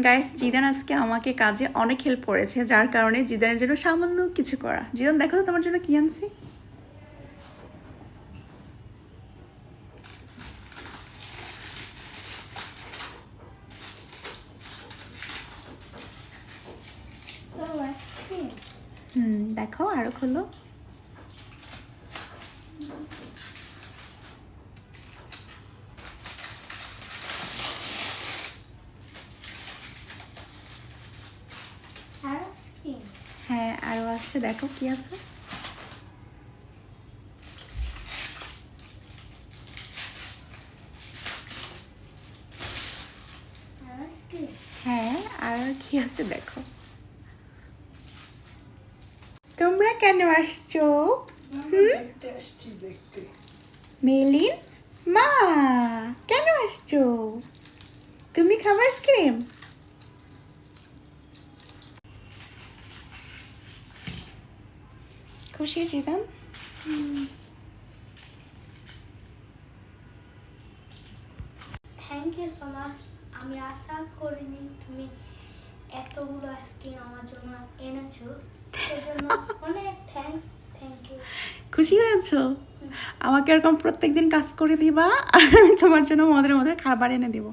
Guys, Zidane আজকে আমাকে কাজে অনেক হেল্প করেছে, যার কারণে জিদানের জন্য সামান্য কিছু করা। জিদান, দেখো তো তোমার জন্য কি আনছি। দেখো, আরো খোলো। হ্যাঁ, আরো আছে, দেখো কি আছে। হ্যাঁ, আর কি আছে দেখো। তোমরা কেন আসছো? মেলিন মা, কেন আসছো? তুমি খাবার আইসক্রিম? খুশি Zidan? Thank you so much. আমি আশা করিনি তুমি এতগুলো আইসক্রিম আমার জন্য এনেছো, সেজন্য অনেক থ্যাংক ইউ। খুশি হয়েছো? আমাকে এরকম প্রত্যেকদিন কাজ করে দিবা, আর আমি তোমার জন্য মজার মজার খাবার এনে দিব।